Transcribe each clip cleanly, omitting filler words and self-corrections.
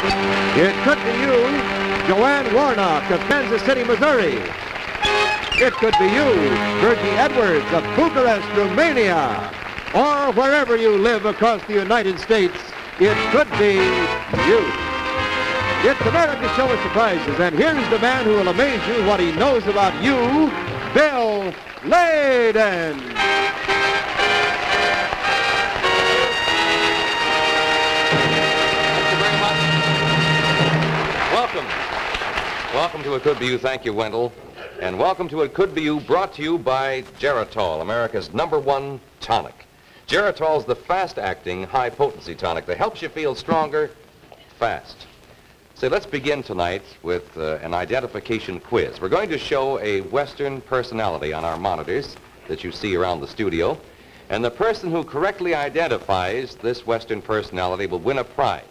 It could be you, Joanne Warnock of Kansas City, Missouri. It could be you, Virgie Edwards of Bucharest, Romania. Or wherever you live across the United States, it could be you. It's America's Show of Surprises, and here's the man who will amaze you what he knows about you, Bill Leyden. Thank you very much. Welcome to It Could Be You. Thank you, Wendell. And welcome to It Could Be You, brought to you by Geritol, America's #1 tonic. Geritol's the fast-acting, high-potency tonic that helps you feel stronger fast. So let's begin tonight with an identification quiz. We're going to show a Western personality on our monitors that you see around the studio. And the person who correctly identifies this Western personality will win a prize.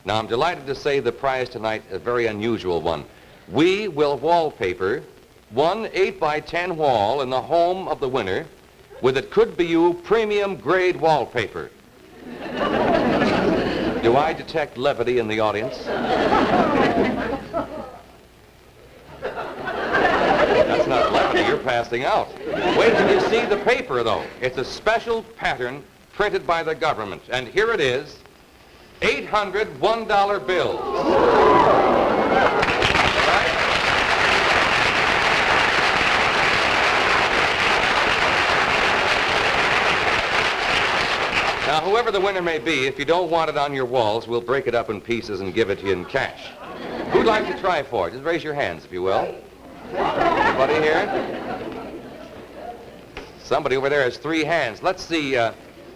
Now, I'm delighted to say the prize tonight is a very unusual one. We will wallpaper one 8x10 wall in the home of the winner with It Could Be You premium grade wallpaper. Do I detect levity in the audience? That's not levity, you're passing out. Wait till you see the paper, though. It's a special pattern printed by the government. And here it is, 800 $1 bills. Now, whoever the winner may be, if you don't want it on your walls, we'll break it up in pieces and give it to you in cash. Who'd like to try for it? Just raise your hands, if you will. Anybody here? Somebody over there has 3 hands. Let's see.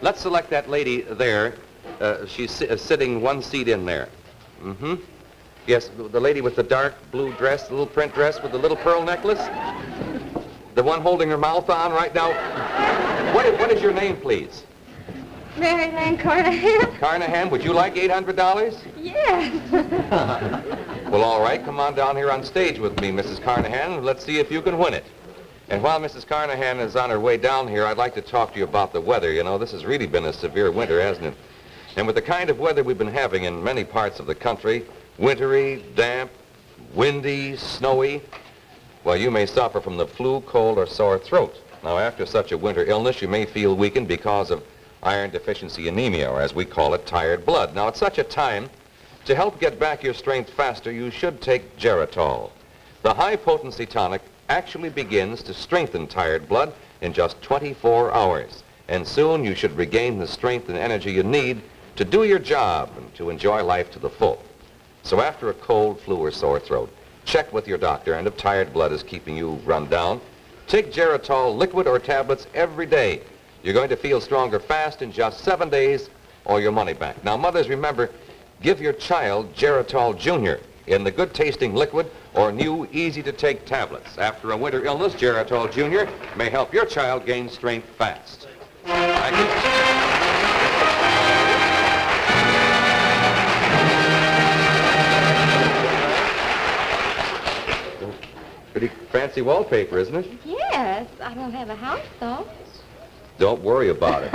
Let's select that lady there. She's sitting one seat in there. Mm-hmm. Yes, the lady with the dark blue dress, the little print dress with the little pearl necklace. The one holding her mouth on right now. What is your name, please? Mary Lynn Carnahan. Carnahan, would you like $800? Yes. Well, all right, come on down here on stage with me, Mrs. Carnahan, and let's see if you can win it. And while Mrs. Carnahan is on her way down here, I'd like to talk to you about the weather. You know, this has really been a severe winter, hasn't it? And with the kind of weather we've been having in many parts of the country, wintry, damp, windy, snowy, well, you may suffer from the flu, cold, or sore throat. Now, after such a winter illness, you may feel weakened because of iron deficiency anemia, or as we call it, tired blood. Now, at such a time, to help get back your strength faster, you should take Geritol. The high-potency tonic actually begins to strengthen tired blood in just 24 hours. And soon you should regain the strength and energy you need to do your job and to enjoy life to the full. So after a cold, flu, or sore throat, check with your doctor, and if tired blood is keeping you run down, take Geritol liquid or tablets every day. You're going to feel stronger fast in just 7 days or your money back. Now, mothers, remember, give your child Geritol Jr. in the good-tasting liquid or new, easy-to-take tablets. After a winter illness, Geritol Jr. may help your child gain strength fast. Thank you. Pretty fancy wallpaper, isn't it? Yes. I don't have a house, though. Don't worry about it.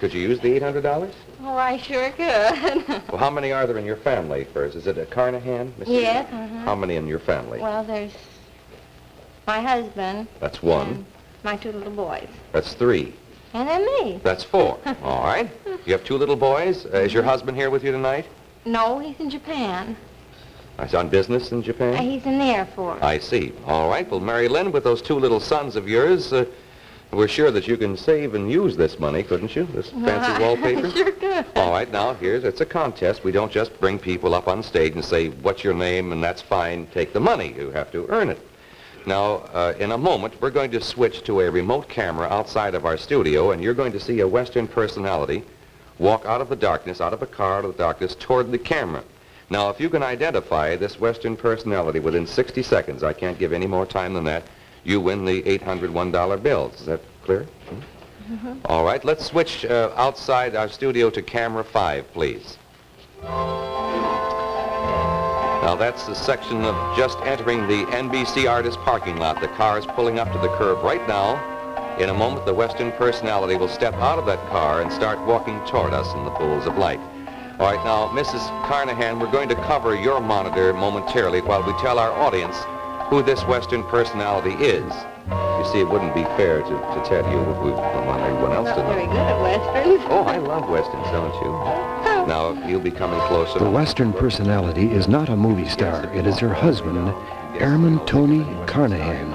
Could you use the $800? Oh, I sure could. Well, how many are there in your family first? Is it a Carnahan? Mrs. Yes. How many in your family? Well, there's my husband. That's 1. And my 2 little boys. That's 3. And then me. That's 4. All right. You have 2 little boys. Is your husband here with you tonight? No, he's in Japan. He's on business in Japan? He's in the Air Force. I see. All right. Well, Mary Lynn, with those 2 little sons of yours, we're sure that you can save and use this money, couldn't you? This fancy wallpaper? Sure could. All right, now, it's a contest. We don't just bring people up on stage and say, what's your name, and that's fine, take the money. You have to earn it. Now, in a moment, we're going to switch to a remote camera outside of our studio, and you're going to see a Western personality walk out of the darkness, out of a car, out of the darkness, toward the camera. Now, if you can identify this Western personality within 60 seconds, I can't give any more time than that, you win the $800 $1 bills. Is that clear? Mm-hmm. All right, let's switch outside our studio to camera 5, please. Now, that's the section of just entering the NBC Artist parking lot. The car is pulling up to the curb right now. In a moment, the Western personality will step out of that car and start walking toward us in the pools of light. All right, now, Mrs. Carnahan, we're going to cover your monitor momentarily while we tell our audience who this Western personality is. You see, it wouldn't be fair to tell you if we want everyone else Not to know. very good at Westerns. Oh, I love Westerns, don't you? Now, you'll be coming closer. The Western personality is not a movie star. It is her husband, Airman Tony Carnahan.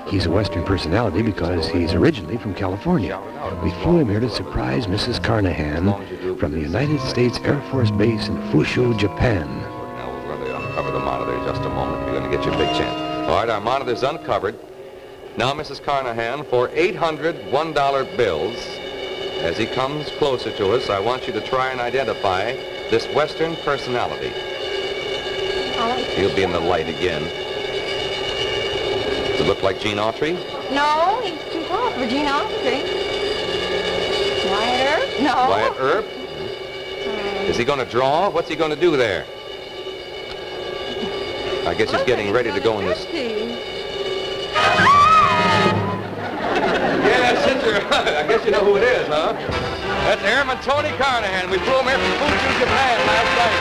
He's a Western personality because he's originally from California. We flew him here to surprise Mrs. Carnahan from the United States Air Force Base in Fusho, Japan. Now, we're going to uncover the monitor in just a moment. You're going to get your big chance. All right, our monitor's uncovered. Now, Mrs. Carnahan, for 800 $1 bills, as he comes closer to us, I want you to try and identify this Western personality. He'll be in the light again. Does it look like Gene Autry? No, he's too tall for Gene Autry. Wyatt Earp? No. Wyatt Earp? Is he going to draw? What's he going to do there? I guess he's getting ready to go in this. Yeah, Sister. I guess you know who it is, huh? That's Airman Tony Carnahan. We flew him here from Fushu, Japan last night.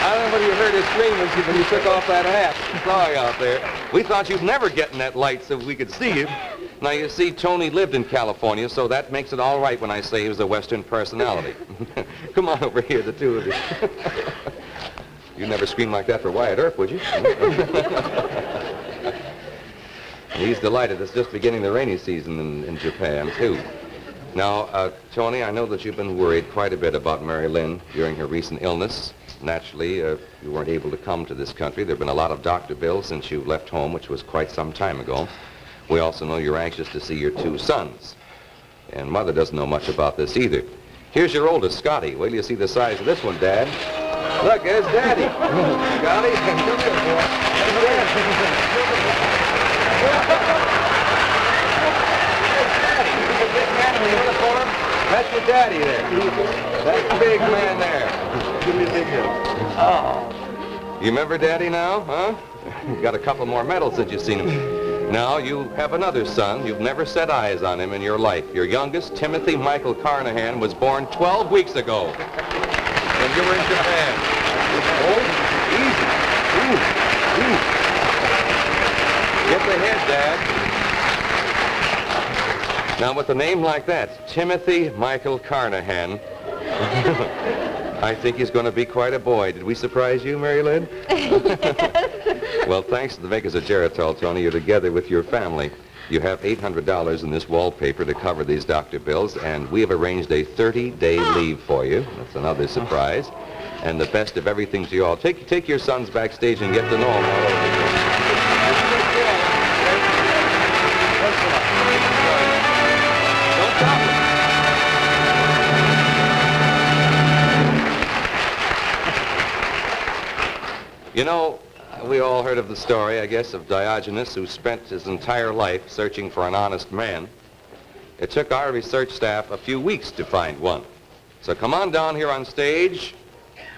I don't know whether you heard his scream when you took off that hat. Sorry out there. We thought you'd never get in that light so we could see you. Now, you see, Tony lived in California, so that makes it all right when I say he was a Western personality. Come on over here, the two of you. You'd never scream like that for Wyatt Earp, would you? He's delighted. It's just beginning the rainy season in Japan, too. Now, Tony, I know that you've been worried quite a bit about Mary Lynn during her recent illness. Naturally, you weren't able to come to this country. There have been a lot of doctor bills since you left home, which was quite some time ago. We also know you're anxious to see your two sons. And Mother doesn't know much about this either. Here's your oldest, Scotty. Wait till you see the size of this one, Dad. Look, there's Daddy. Scotty, come here, boy. There's Daddy. The big man in the uniform. That's your daddy there. That big man there. Give me a big hug. Oh. You remember Daddy now, huh? You've got a couple more medals since you've seen him. Now, you have another son. You've never set eyes on him in your life. Your youngest, Timothy Michael Carnahan, was born 12 weeks ago. And you were in Japan. Oh, easy. Ooh. Get the head, Dad. Now, with a name like that, Timothy Michael Carnahan, I think he's going to be quite a boy. Did we surprise you, Mary Lynn? Yes. Well, thanks to the makers of Geritol, Tony, you're together with your family. You have $800 in this wallpaper to cover these doctor bills, and we have arranged a 30-day leave for you. That's another surprise. And the best of everything to you all. Take your sons backstage and get to know them all over. Don't stop it. You know, we all heard of the story, I guess, of Diogenes, who spent his entire life searching for an honest man. It took our research staff a few weeks to find one. So come on down here on stage,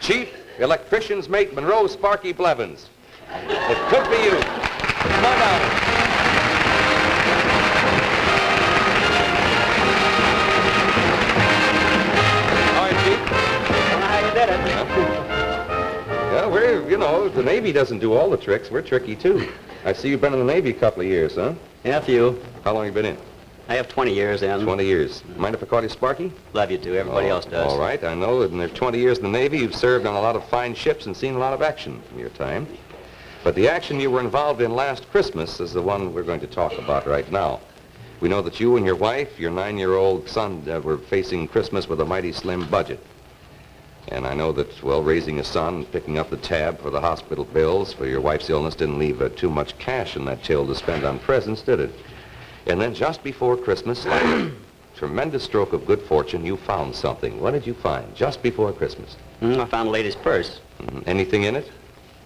Chief Electrician's Mate Monroe Sparky Blevins. It could be you. Come on down. All right, Chief. I don't know how you did it. Yeah, the Navy doesn't do all the tricks. We're tricky, too. I see you've been in the Navy a couple of years, huh? Yeah, a few. How long have you been in? I have 20 years in. 20 years. Mind if I call you Sparky? Love you to. Everybody else does. All right. I know that in their 20 years in the Navy, you've served on a lot of fine ships and seen a lot of action in your time. But the action you were involved in last Christmas is the one we're going to talk about right now. We know that you and your wife, your 9-year-old son, were facing Christmas with a mighty slim budget. And I know that, well, raising a son and picking up the tab for the hospital bills for your wife's illness didn't leave too much cash in that till to spend on presents, did it? And then just before Christmas, like a tremendous stroke of good fortune, you found something. What did you find just before Christmas? I found a lady's purse. Anything in it?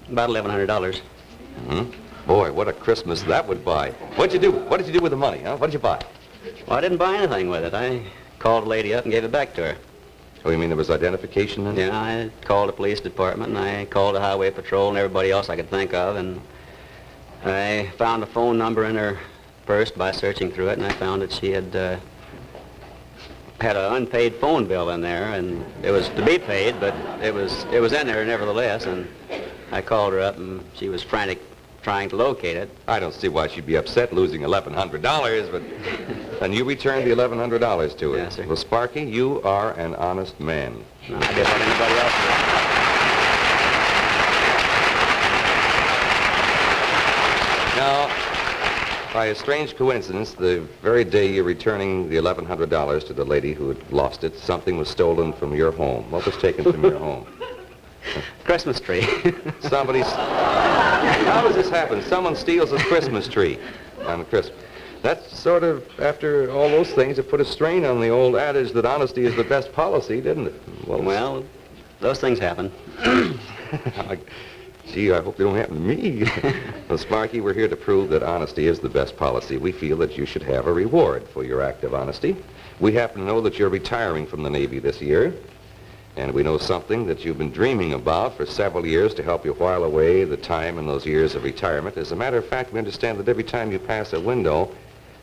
About $1,100. Boy, what a Christmas that would buy. What'd you do? What did you do with the money, huh? What did you buy? Well, I didn't buy anything with it. I called the lady up and gave it back to her. Oh, you mean there was identification then? Yeah, I called the police department, and I called the highway patrol and everybody else I could think of, and I found a phone number in her purse by searching through it, and I found that she had an unpaid phone bill in there, and it was to be paid, but it was in there nevertheless, and I called her up, and she was frantic trying to locate it. I don't see why she'd be upset losing $1,100, but... And you returned the $1,100 to her? Yes, sir. Well, Sparky, you are an honest man. No, I did what anybody else Now, by a strange coincidence, the very day you're returning the $1,100 to the lady who had lost it, something was stolen from your home. What was taken from your home? did. Christmas tree. Somebody's... How does this happen? Someone steals a Christmas tree on Christmas. That's sort of, after all those things, it put a strain on the old adage that honesty is the best policy, didn't it? Well, those things happen. Gee, I hope they don't happen to me. Well, Sparky, we're here to prove that honesty is the best policy. We feel that you should have a reward for your act of honesty. We happen to know that you're retiring from the Navy this year, and we know something that you've been dreaming about for several years to help you while away the time in those years of retirement. As a matter of fact, we understand that every time you pass a window,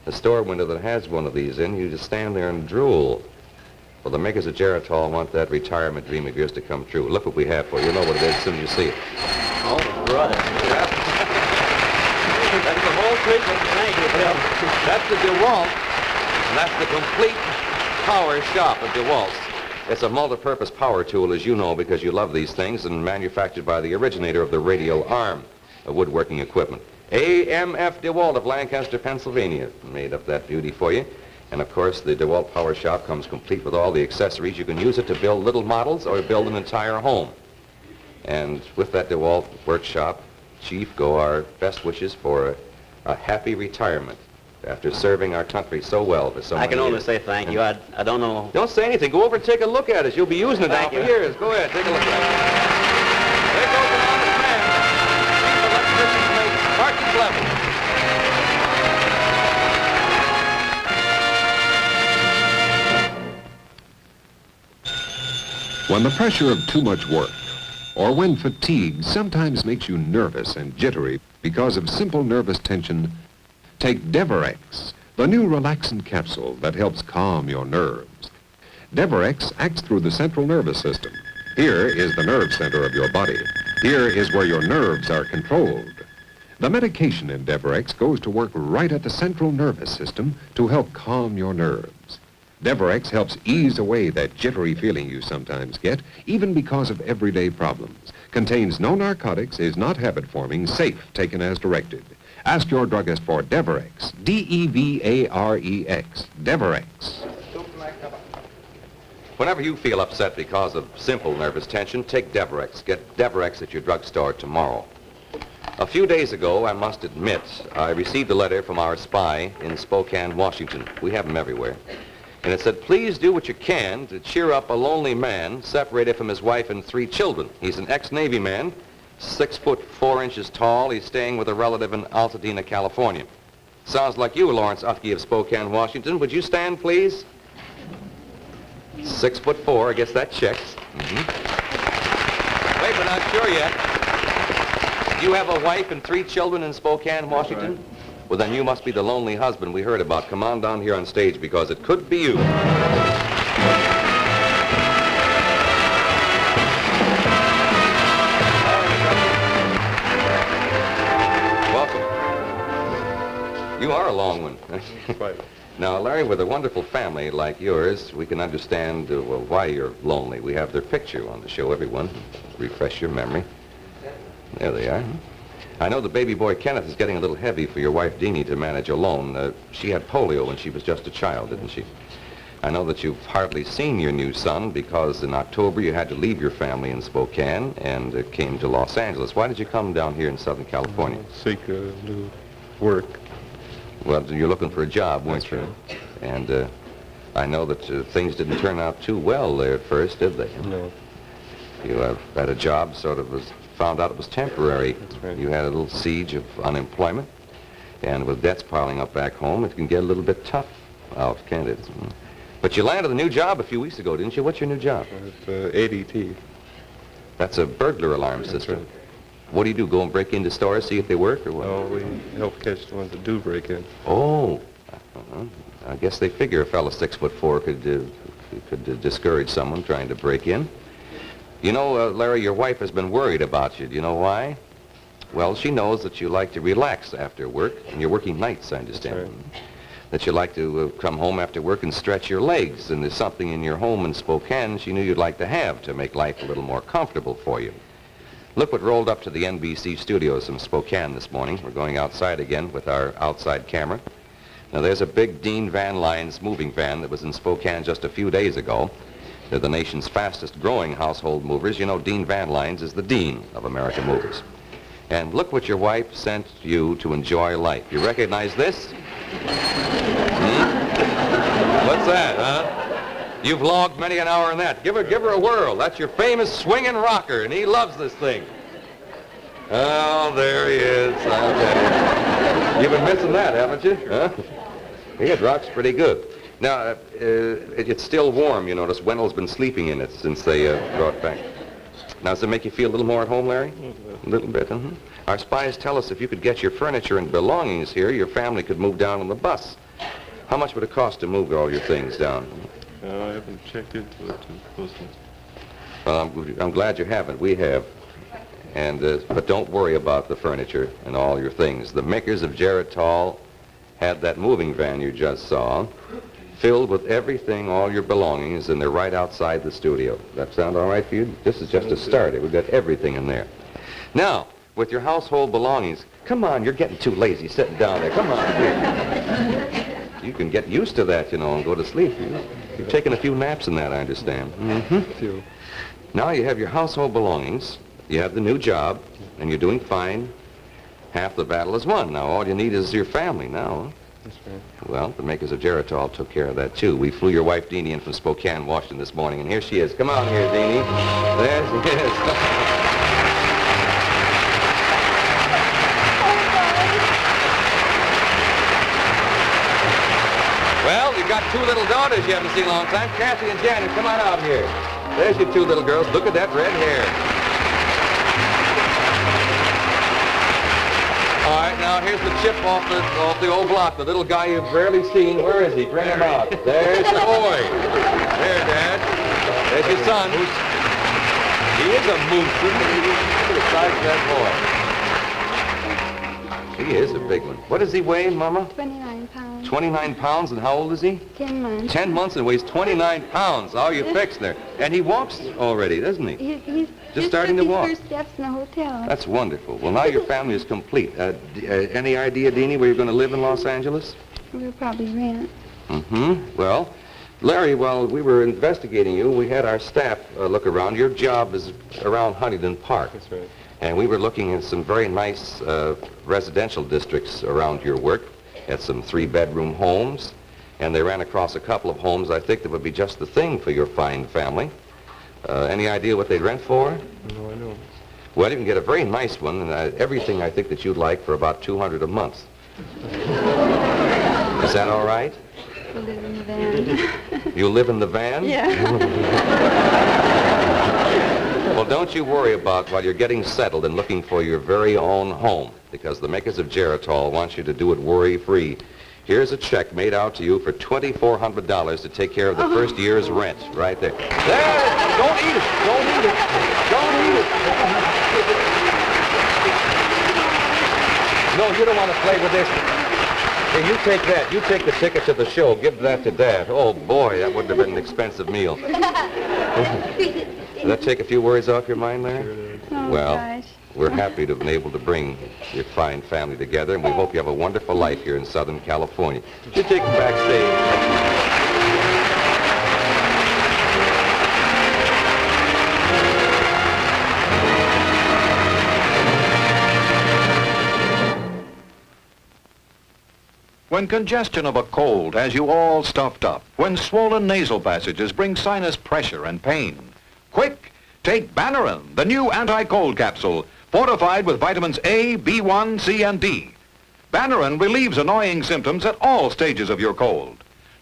a store window that has one of these in, you just stand there and drool. Well, the makers of Geritol want that retirement dream of yours to come true. Look what we have for you. You know what it is as soon as you see it. Oh, brother. That's the whole treatment. Thank you, Bill. That's the DeWalt, and that's the complete power shop of DeWalt. It's a multi-purpose power tool, as you know, because you love these things, and manufactured by the originator of the radial arm of woodworking equipment. A.M.F. DeWalt of Lancaster, Pennsylvania, made up that beauty for you. And, of course, the DeWalt Power Shop comes complete with all the accessories. You can use it to build little models or build an entire home. And with that DeWalt workshop, Chief, go our best wishes for a happy retirement after serving our country so well for so many I can only years. say thank you. I don't know. Don't say anything. Go over and take a look at it. You'll be using it now Thank for you. years. Go ahead, take a look at it. There goes an honest man. Chief electrician's mate, Sparky Blevins. When the pressure of too much work, or when fatigue sometimes makes you nervous and jittery because of simple nervous tension, take Deverex, the new relaxant capsule that helps calm your nerves. Deverex acts through the central nervous system. Here is the nerve center of your body. Here is where your nerves are controlled. The medication in Deverex goes to work right at the central nervous system to help calm your nerves. Deverex helps ease away that jittery feeling you sometimes get, even because of everyday problems. Contains no narcotics, is not habit-forming, safe, taken as directed. Ask your druggist for Deverex, D-E-V-A-R-E-X, Deverex. Whenever you feel upset because of simple nervous tension, take Deverex. Get Deverex at your drugstore tomorrow. A few days ago, I must admit, I received a letter from our spy in Spokane, Washington. We have them everywhere. And it said, please do what you can to cheer up a lonely man separated from his wife and 3 children. He's an ex-Navy man, 6'4" tall. He's staying with a relative in Altadena, California. Sounds like you, Lawrence Utke of Spokane, Washington. Would you stand, please? 6'4", I guess that checks. Wait, we're not sure yet. Do you have a wife and 3 children in Spokane, Washington? Right. Well, then you must be the lonely husband we heard about. Come on down here on stage, because it could be you. Welcome. You are a long one. Right. Now, Larry, with a wonderful family like yours, we can understand well, why you're lonely. We have their picture on the show, everyone. Refresh your memory. There they are. I know the baby boy Kenneth is getting a little heavy for your wife Deanie to manage alone. She had polio when she was just a child, didn't she? I know that you've hardly seen your new son because in October you had to leave your family in Spokane and came to Los Angeles. Why did you come down here in Southern California? Seek a new work. Well, you're looking for a job, weren't That's you? right. And I know that things didn't turn out too well there at first, did they? No. You had a job, sort of found out it was temporary. That's right. You had a little siege of unemployment, and with debts piling up back home, it can get a little bit tough out, can't it? But you landed a new job a few weeks ago, didn't you? What's your new job? With ADT. That's a burglar alarm system. What do you do? Go and break into stores, see if they work, or what? No, we help catch the ones that do break in. Oh, I guess they figure a fellow 6'4" could discourage someone trying to break in. You know, Larry, your wife has been worried about you. Do you know why? Well, she knows that you like to relax after work, and you're working nights, I understand. That's right. That you like to come home after work and stretch your legs, and there's something in your home in Spokane she knew you'd like to have to make life a little more comfortable for you. Look what rolled up to the NBC studios in Spokane this morning. We're going outside again with our outside camera. Now, there's a big Dean Van Lines moving van that was in Spokane just a few days ago. They're the nation's fastest growing household movers. You know, Dean Van Lines is the dean of American movers. And look what your wife sent you to enjoy life. You recognize this? What's that, huh? You've logged many an hour in that. Give her a whirl. That's your famous swinging rocker, and he loves this thing. Oh, there he is. Okay. You've been missing that, haven't you? Huh? It rocks pretty good. Now, it's still warm, you notice. Wendell's been sleeping in it since they brought it back. Now, does it make you feel a little more at home, Larry? A little bit, uh-huh. Our spies tell us if you could get your furniture and belongings here, your family could move down on the bus. How much would it cost to move all your things down? I haven't checked into it too closely. Well, I'm glad you haven't. We have. And but don't worry about the furniture and all your things. The makers of Geritol had that moving van you just saw filled with everything, all your belongings, and they're right outside the studio. That sound all right for you? This is just a start. We've got everything in there. Now, with your household belongings, come on, you're getting too lazy sitting down there. Come on, here. You can get used to that, you know, and go to sleep. You've taken a few naps in that, I understand. Mm-hmm. Now you have your household belongings, you have the new job, and you're doing fine. Half the battle is won. Now all you need is your family now. Huh? That's right. Well, the makers of Geritol took care of that, too. We flew your wife, Deanie, in from Spokane, Washington this morning, and here she is. Come on here, Deanie. There she is. Well, you've got two little daughters you haven't seen in a long time. Kathy and Janet, come on out here. There's your two little girls. Look at that red hair. All right, now here's the chip off the old block. The little guy you've barely seen. Where is he? Bring him out. There's the boy. There, Dad. There's your son. He is a moose. Look at the size of that boy. He is a big one. What does he weigh, Mama? 29 pounds. 29 pounds, and how old is he? 10 months. 10 months and weighs 29 pounds. Oh, you fixed there. And he walks already, doesn't he? He's Just starting to walk. First steps in the hotel. That's wonderful. Well, now your family is complete. Any idea, Deanie, where you're going to live in Los Angeles? We'll probably rent. Mm-hmm. Well, Larry, while we were investigating you, we had our staff look around. Your job is around Huntington Park. That's right. And we were looking at some very nice residential districts around your work, at some 3-bedroom homes, and they ran across a couple of homes I think that would be just the thing for your fine family. Any idea what they'd rent for? No, I don't. Well, you can get a very nice one, and everything I think that you'd like for about $200 a month. Is that all right? We'll live in the van. You live in the van? Yeah. Well, don't you worry about while you're getting settled and looking for your very own home, because the makers of Geritol want you to do it worry-free. Here's a check made out to you for $2,400 to take care of the first year's rent, right there. There! Don't eat it! Don't eat it! Don't eat it! No, you don't want to play with this. Here, you take that. You take the ticket to the show. Give that to Dad. Oh, boy, that wouldn't have been an expensive meal. Does that take a few worries off your mind, Larry? Oh, well, gosh. we're happy to have been able to bring your fine family together, and we hope you have a wonderful life here in Southern California. You take them backstage. When congestion of a cold has you all stuffed up, when swollen nasal passages bring sinus pressure and pain, quick, take Bannerin, the new anti-cold capsule, fortified with vitamins A, B1, C, and D. Bannerin relieves annoying symptoms at all stages of your cold.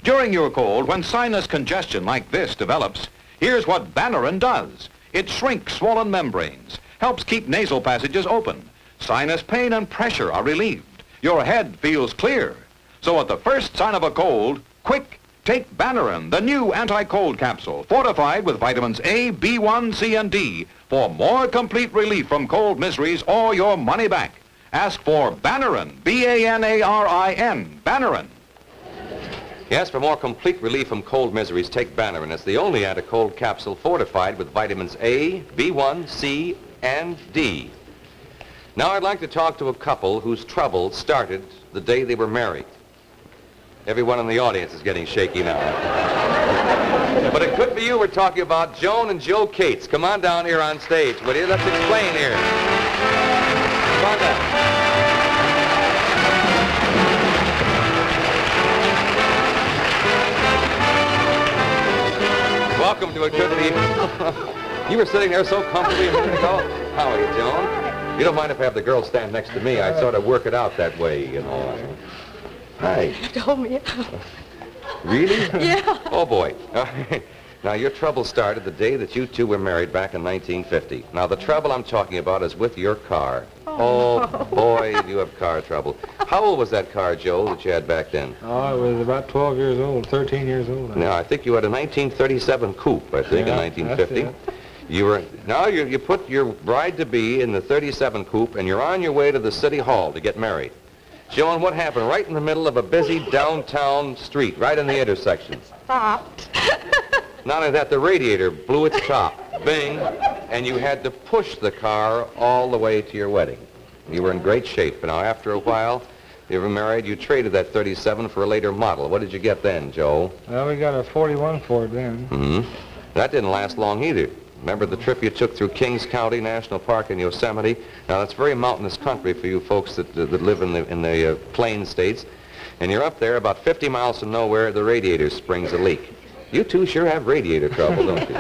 During your cold, when sinus congestion like this develops, here's what Banarin does. It shrinks swollen membranes, helps keep nasal passages open. Sinus pain and pressure are relieved. Your head feels clear. So at the first sign of a cold, quick, take Banarin, the new anti-cold capsule, fortified with vitamins A, B1, C, and D, for more complete relief from cold miseries or your money back. Ask for Banarin, B-A-N-A-R-I-N, Banarin. Yes, for more complete relief from cold miseries, take Banarin. It's the only anti-cold capsule fortified with vitamins A, B1, C, and D. Now I'd like to talk to a couple whose trouble started the day they were married. Everyone in the audience is getting shaky now. But it could be you. We're talking about Joan and Joe Cates. Come on down here on stage, will you? Let's explain here. Come on down. Welcome to a good evening. You were sitting there so comfortably a minute ago. How are you, Joan? You don't mind if I have the girl stand next to me? I sort of work it out that way, you know. Hi. You told me. Really? Yeah. Oh, boy. Now, your trouble started the day that you two were married back in 1950. Now, the trouble I'm talking about is with your car. Oh, boy, you have car trouble. How old was that car, Joe, that you had back then? Oh, it was about 12 years old, 13 years old. Now, I think you had a 1937 coupe, I think, in 1950. That's it. You put your bride-to-be in the 37 coupe, and you're on your way to the city hall to get married. Joan, what happened right in the middle of a busy downtown street, right in the intersection? Stopped. Not only that, the radiator blew its top, bing, and you had to push the car all the way to your wedding. You were in great shape. Now, after a while, you were married, you traded that 37 for a later model. What did you get then, Joe? Well, we got a 41 for it then. Mm-hmm. That didn't last long either. Remember the trip you took through Kings County National Park in Yosemite? Now, that's very mountainous country for you folks that live in the plain states. And you're up there about 50 miles from nowhere, the radiator springs a leak. You two sure have radiator trouble, don't you?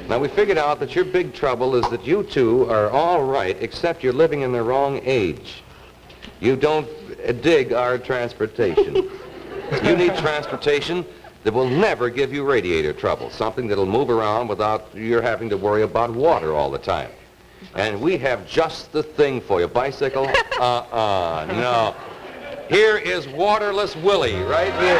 Now, we figured out that your big trouble is that you two are all right, except you're living in the wrong age. You don't dig our transportation. You need transportation that will never give you radiator trouble, something that'll move around without you having to worry about water all the time. And we have just the thing for you. Bicycle? No. Here is Waterless Willie, right here.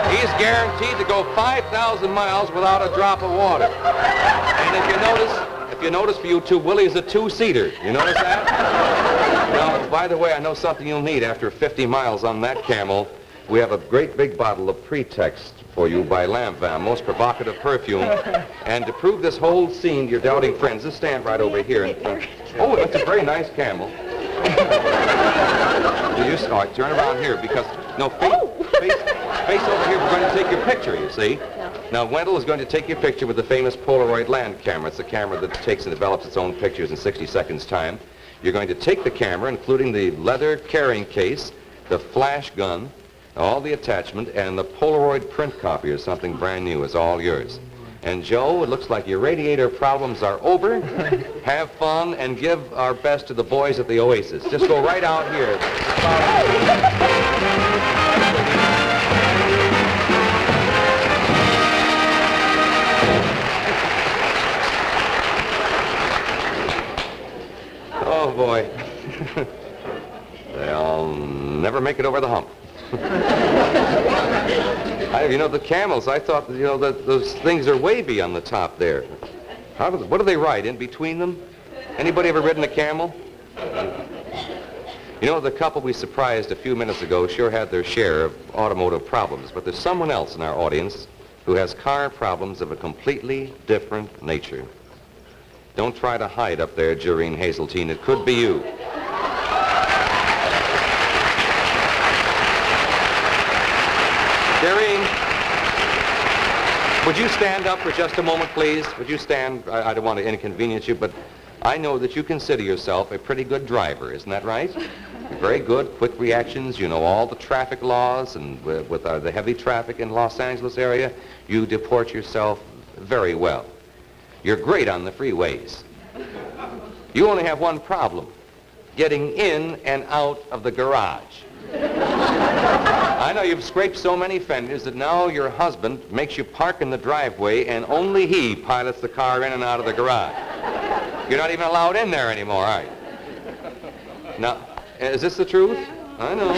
He's guaranteed to go 5,000 miles without a drop of water. And if you notice for you two, Willie's a two-seater. You notice that? Now, by the way, I know something you'll need after 50 miles on that camel. We have a great big bottle of Pretext for you by Lamp Vam, most provocative perfume. And to prove this whole scene to your doubting friends, just stand right over here in front. Oh, that's a very nice camel. All right, turn around here because, no, face over here. We're going to take your picture, you see. Now, Wendell is going to take your picture with the famous Polaroid land camera. It's a camera that takes and develops its own pictures in 60 seconds time. You're going to take the camera, including the leather carrying case, the flash gun, all the attachment, and the Polaroid print copy or something brand new is all yours. And Joe, it looks like your radiator problems are over. Have fun and give our best to the boys at the Oasis. Just go right out here. Oh, boy. They'll never make it over the hump. The camels, I thought, that those things are wavy on the top there. What do they ride, in between them? Anybody ever ridden a camel? The couple we surprised a few minutes ago sure had their share of automotive problems, but there's someone else in our audience who has car problems of a completely different nature. Don't try to hide up there, Jereen Hazeltine. It could be you. Jereen, would you stand up for just a moment, please? Would you stand? I don't want to inconvenience you, but I know that you consider yourself a pretty good driver, isn't that right? Very good, quick reactions. You know all the traffic laws, and with the heavy traffic in Los Angeles area, you deport yourself very well. You're great on the freeways. You only have one problem: getting in and out of the garage. I know you've scraped so many fenders that now your husband makes you park in the driveway and only he pilots the car in and out of the garage. You're not even allowed in there anymore, are you? Now, is this the truth? I know.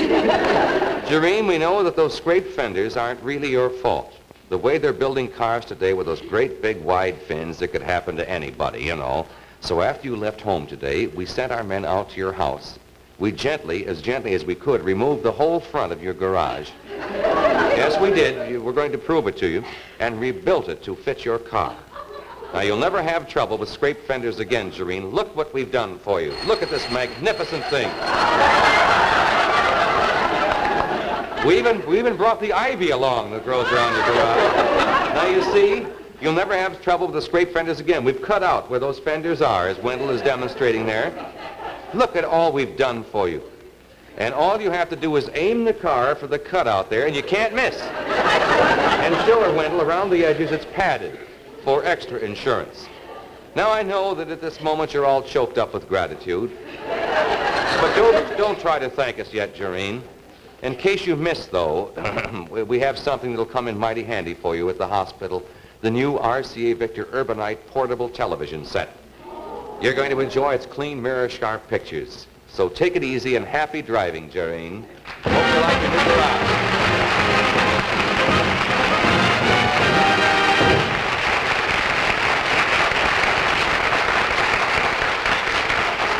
Jereen, we know that those scraped fenders aren't really your fault. The way they're building cars today with those great big wide fins, it could happen to anybody, you know. So after you left home today, we sent our men out to your house. We gently as we could, removed the whole front of your garage. Yes, we did. We're going to prove it to you, and rebuilt it to fit your car. Now, you'll never have trouble with scraped fenders again, Jereen. Look what we've done for you. Look at this magnificent thing. We even brought the ivy along that grows around your garage. Now, you see, you'll never have trouble with the scraped fenders again. We've cut out where those fenders are, as Wendell is demonstrating there. Look at all we've done for you. And all you have to do is aim the car for the cutout there, and you can't miss. And sure, Wendell, around the edges, it's padded for extra insurance. Now, I know that at this moment you're all choked up with gratitude. But don't try to thank us yet, Jereen. In case you missed, though, we have something that'll come in mighty handy for you at the hospital. The new RCA Victor Urbanite portable television set. You're going to enjoy its clean, mirror-sharp pictures. So take it easy and happy driving, Jereen. Hope you like your new garage.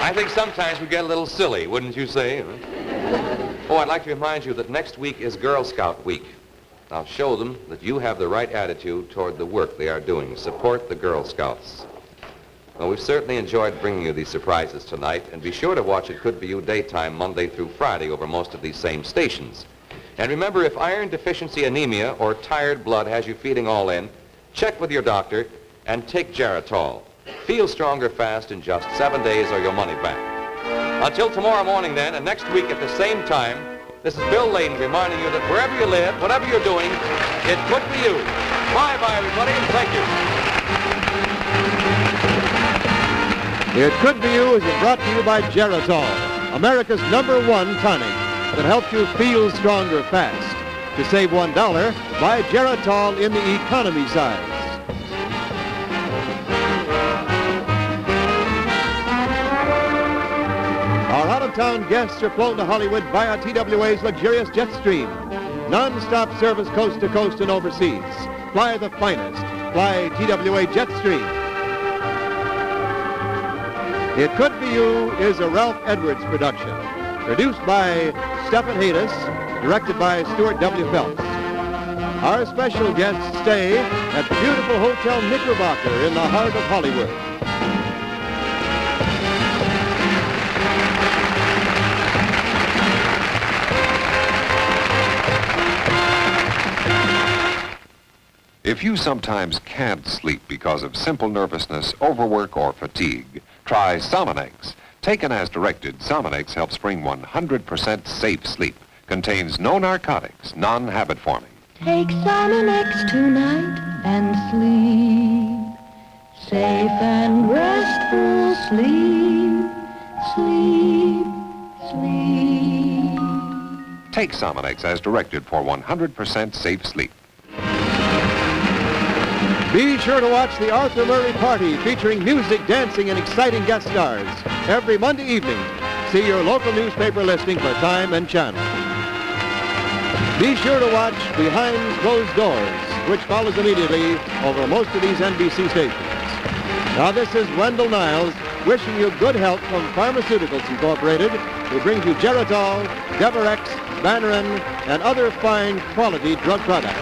I think sometimes we get a little silly, wouldn't you say? Oh, I'd like to remind you that next week is Girl Scout Week. Now show them that you have the right attitude toward the work they are doing. Support the Girl Scouts. Well, we've certainly enjoyed bringing you these surprises tonight, and be sure to watch It Could Be You daytime Monday through Friday over most of these same stations. And remember, if iron deficiency anemia or tired blood has you feeling all in, check with your doctor and take Geritol. Feel stronger fast in just 7 days or your money back. Until tomorrow morning then, and next week at the same time, this is Bill Leyden reminding you that wherever you live, whatever you're doing, it could be you. Bye-bye, everybody, and thank you. It Could Be You is brought to you by Geritol, America's #1 tonic that helps you feel stronger fast. To save $1, buy Geritol in the economy size. Our out-of-town guests are flown to Hollywood via TWA's luxurious jet stream. Non-stop service coast to coast and overseas. Fly the finest. Fly TWA Jetstream. It Could Be You is a Ralph Edwards production. Produced by Stephen Haydes, directed by Stuart W. Phelps. Our special guests stay at the beautiful Hotel Knickerbocker in the heart of Hollywood. If you sometimes can't sleep because of simple nervousness, overwork, or fatigue, try Sominex. Taken as directed, Sominex helps bring 100% safe sleep. Contains no narcotics, non-habit forming. Take Sominex tonight and sleep. Safe and restful sleep. Sleep, sleep. Take Sominex as directed for 100% safe sleep. Be sure to watch the Arthur Murray Party featuring music, dancing, and exciting guest stars every Monday evening. See your local newspaper listing for time and channel. Be sure to watch Behind Closed Doors, which follows immediately over most of these NBC stations. Now this is Wendell Niles wishing you good health from Pharmaceuticals Incorporated, who brings you Geritol, Devorex, Banarin, and other fine quality drug products.